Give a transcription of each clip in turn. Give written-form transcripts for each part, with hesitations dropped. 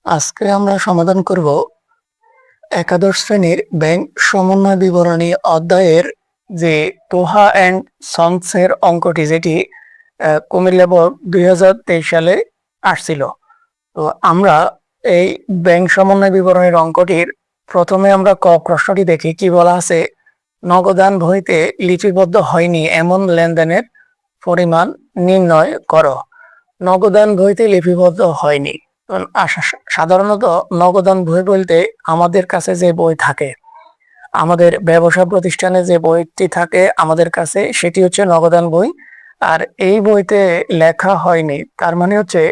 আজকে আমরা সমাধান করব একাদশ শ্রেণীর ব্যাংক সমন্বয় বিবরণী অধ্যায়ের যে তোহা অ্যান্ড সন্স এর অঙ্কটি, যেটি কুমিল্লা বোর্ড 2023 সালে আসছিল। তো আমরা এই ব্যাংক সমন্বয় বিবরণীর অঙ্কটির প্রথমে আমরা ক প্রশ্নটি দেখি। কি বলা আছে? নগদান বইতে লিপিবদ্ধ হয়নি এমন লেনদেনের পরিমাণ নির্ণয় করো। নগদান বইতে লিপিবদ্ধ হয়নি। সাধারণত নগদান বই বলতে আমাদের কাছে যে বই থাকে, আমাদের ব্যবসা প্রতিষ্ঠানে যে বইটি থাকে আমাদের কাছে, সেটি হচ্ছে নগদান বই। আর এই বইতে লেখা হয়নি তার মানে হচ্ছে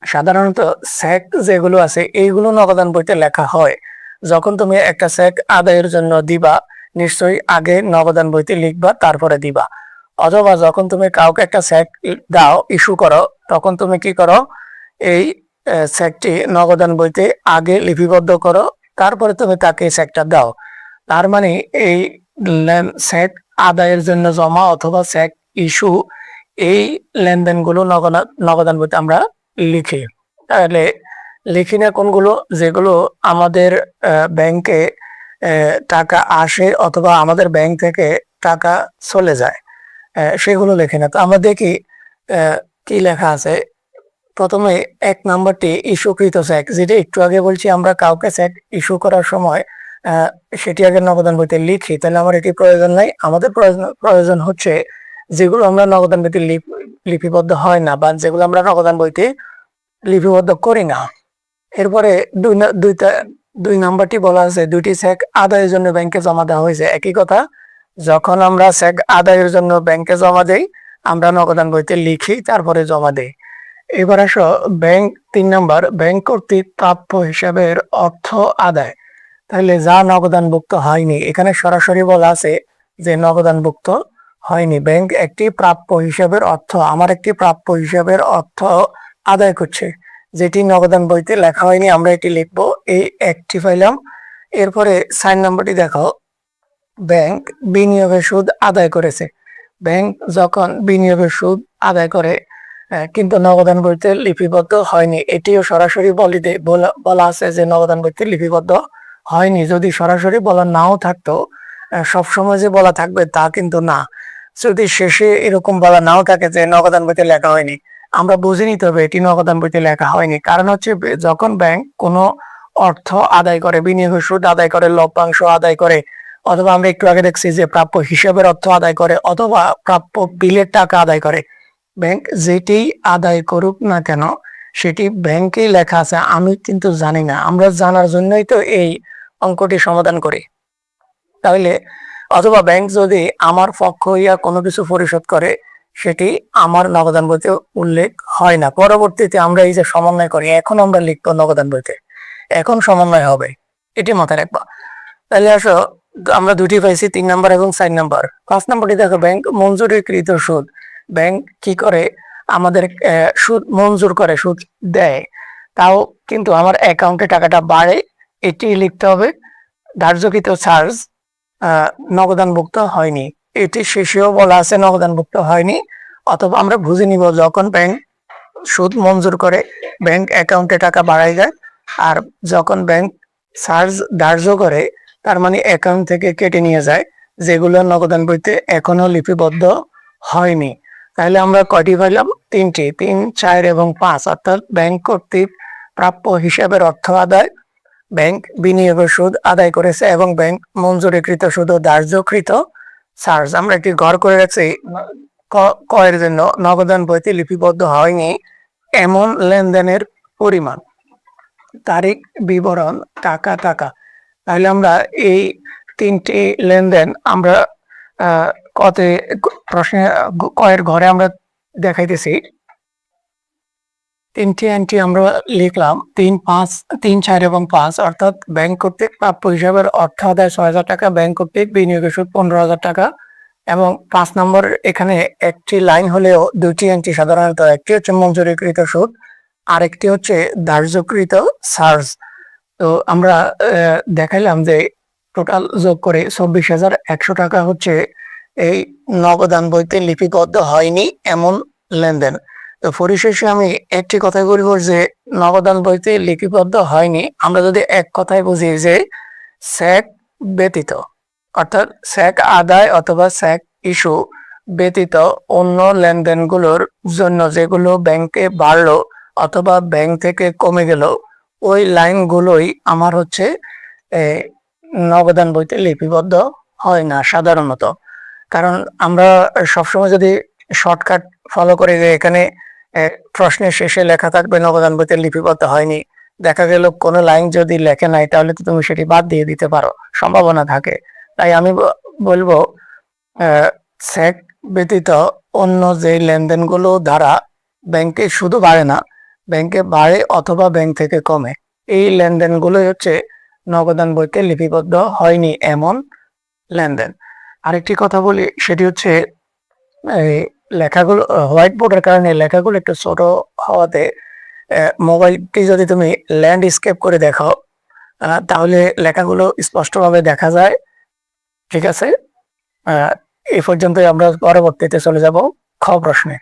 সাধারণত চেক যেগুলো আছে এইগুলো নগদান বইতে লেখা হয়। যখন তুমি একটা চেক আদায়ের জন্য দিবা, নিশ্চয়ই আগে নগদান বইতে লিখবা, তারপরে দিবা। অথবা যখন তুমি কাউকে একটা চেক দাও, ইস্যু করো, তখন তুমি কি করো? এই চেকটি নগদান বইতে আগে লিপিবদ্ধ করো, তারপরে তুমি তাকে চেকটা দাও। তার মানে এই চেক আদায়ের জন্য জমা অথবা চেক ইস্যু, এই লেনদেনগুলো নগদান বইতে আমরা লিখি। তাহলে লিখি না কোনগুলো? যেগুলো আমাদের ব্যাংকে টাকা আসে অথবা আমাদের ব্যাংক থেকে টাকা চলে যায়, সেগুলো লিখি না। তো আমরা দেখি কি লেখা আছে। প্রথমে 1 নাম্বারটি ইস্যুকৃত চেক, যেটা একটু আগে বলছি আমরা কাউকে চেক ইস্যু করার সময় সেটি আগে নগদান বইতে লিখি। তাহলে আমার এটি প্রয়োজন নাই। আমাদের প্রয়োজন হচ্ছে যেগুলো আমরা নগদান বইতে লিপিবদ্ধ হয় না বা যেগুলো আমরা নগদান বইতে লিপিবদ্ধ করি না। এরপরে দুই নাম্বারটি বলা আছে দুইটি চেক আদায়ের জন্য ব্যাংকে জমা দেওয়া হয়েছে। একই কথা, যখন আমরা চেক আদায়ের জন্য ব্যাংকে জমা দেই আমরা নগদান বইতে লিখি, তারপরে জমা দেই। এবার আসো ব্যাংক 3 নাম্বার, ব্যাংক কর্তৃক প্রাপ্য হিসাবের অর্থ আদায়। তাহলে যা নগদানভুক্ত হয়নি, এখানে সরাসরি বলা আছে যে নগদানভুক্ত হয়নি। ব্যাংক একটি প্রাপ্য হিসাবের অর্থ, আমার একটি প্রাপ্য হিসাবের অর্থ আদায় করছে, যেটি নগদান বইতে লেখা হয়নি, আমরা এটি লিখবো। এই একটি পাইলাম। এরপরে 4 নাম্বারটি দেখো, ব্যাংক বিনিয়োগের সুদ আদায় করেছে। ব্যাংক যখন বিনিয়োগের সুদ আদায় করে কিন্তু নগদান বইতে লিপিবদ্ধ হয়নি, এটিও সরাসরি বলা আছে যে নগদান বইতে লিপিবদ্ধ হয়নি। যদি সরাসরি বলা নাও থাকতো, সবসময় যে বলা থাকবে তা কিন্তু না। যদি শেষে এরকম বলা নাও থাকে যে নগদান বইতে লেখা হয়নি, আমরা বুঝে নিতে হবে এটি নগদান বইতে লেখা হয়নি। কারণ হচ্ছে যখন ব্যাংক কোনো অর্থ আদায় করে, বিনিয়োগের সুদ আদায় করে, লভ্যাংশ আদায় করে, অথবা আমরা একটু আগে দেখছি যে প্রাপ্য হিসাবের অর্থ আদায় করে, অথবা প্রাপ্য বিলের টাকা আদায় করে, ব্যাংক যেটি আদায় করুক না কেন সেটি ব্যাংকেই লেখা আছে। আমি কিন্তু জানি না, আমরা জানার জন্যই তো এই অঙ্কটি সমাধান করি। তাহলে অথবা ব্যাংক যদি আমার পক্ষ হইয়া কোনো কিছু পরিশোধ করে, সেটি আমার নগদান বইতে উল্লেখ হয় না। পরবর্তীতে আমরা এই যে সমন্বয় করি, এখন আমরা লিখবো নগদান বইতে, এখন সমন্বয় হবে, এটি মাথায় রাখবা। তাহলে আসো, আমরা দুটি পাইছি, 3 নাম্বার এবং 4 নাম্বার। 5 নাম্বারটি দেখো, ব্যাংক মঞ্জুরিকৃত সুদ। ব্যাংক কি করে? আমাদের সুদ মঞ্জুর করে, সুদ দেয়, তাও কিন্তু আমার অ্যাকাউন্টে টাকাটা বাড়ে, এটি লিখতে হবে। ধার্যকৃত চার্জ নগদানভুক্ত হয়নি, এটি শেষেও বলা আছে নগদানভুক্ত হয়নি। অথবা আমরা বুঝে নিব, যখন ব্যাংক সুদ মঞ্জুর করে ব্যাংক অ্যাকাউন্টে টাকা বাড়াই যায়, আর যখন ব্যাংক চার্জ ধার্য করে তার মানে অ্যাকাউন্ট থেকে কেটে নিয়ে যায়, যেগুলো নগদান বইতে এখনো লিপিবদ্ধ হয়নি। তাহলে আমরা কয়টি পাইলাম? 3টি, 3, 4 এবং 5। অর্থাৎ ব্যাংক কর্তৃক প্রাপ্য হিসাবের অর্থ আদায়, ব্যাংক বিনিয়োগের সুদ আদায় করেছে, এবং ব্যাংক মঞ্জুরিকৃত সুদ ও ধার্যকৃত চার্জ। আমরা একটি ঘর করে রাখছি ক এর জন্য, নগদান বইতে লিপিবদ্ধ হয়নি এমন লেনদেনের পরিমাণ, তারিখ বিবরণ, টাকা টাকা। তাহলে আমরা এই 3টি লেনদেন আমরা কতে প্রশ্নে কয়ের ঘরে আমরা দেখাইতেছি। 3টি এন্ট্রি আমরা লিখলাম 3, 5, 3, 4 এবং 5। অর্থাৎ ব্যাংক কর্তৃক প্রাপ্য হিসাবের অর্থ আদায় 6,000 টাকা, ব্যাংক কর্তৃক বিনিয়োগের সুদ 15,000 টাকা। এবং 5 নম্বর, এখানে একটি লাইন হলেও দুটি এন্ট্রি সাধারণত, একটি হচ্ছে মঞ্জুরিকৃত সুদ, আরেকটি হচ্ছে ধার্যকৃত চার্জ। তো আমরা দেখাইলাম যে টোটাল যোগ করে 24,100 টাকা হচ্ছে এই নগদান বইতে লিপিবদ্ধ হয়নি এমন লেনদেন। তো পরিশেষে আমি একটি কথাই বলব যে নগদান বইতে লিপিবদ্ধ হয়নি। আমরা যদি এক কথায় বুঝি যে স্যাক ব্যতীত, অর্থাৎ স্যাক আদায় অথবা স্যাক ইস্যু ব্যতীত অন্য লেনদেনগুলোর জন্য যেগুলো ব্যাংকে বাড়লো অথবা ব্যাংক থেকে কমে গেল, ওই লাইনগুলোই আমার হচ্ছে নগদান বইতে লিপিবদ্ধ হয় না সাধারণত। কারণ আমরা সবসময় যদি শর্টকাট ফলো করি যে এখানে প্রশ্নের শেষে লেখা থাকবে নগদান বইতে লিপিবদ্ধ হয়নি, দেখা গেল কোনো লাইন যদি লেখে নাই তাহলে তো তুমি সেটি বাদ দিয়ে দিতে পারো, সম্ভাবনা থাকে। তাই আমি বলবো স্যাক ব্যতীত অন্য যে লেনদেনগুলো দ্বারা ব্যাংকে শুধু বাড়ে না, ব্যাংকে বাড়ে অথবা ব্যাংক থেকে কমে, এই লেনদেনগুলোই হচ্ছে নগদান বইতে লিপিবদ্ধ হয়নি এমন লেনদেন। আরেকটি কথা বলি, সেটি হচ্ছে এই লেখাগুলো হোয়াইট বোর্ডের কারণে লেখাগুলো একটু ছোট হওয়াতে মোবাইলটি যদি তুমি ল্যান্ডস্কেপ করে দেখো তাহলে লেখাগুলো স্পষ্টভাবে দেখা যায়। ঠিক আছে, এই পর্যন্তই, আমরা পরবর্তীতে চলে যাব খ প্রশ্নে।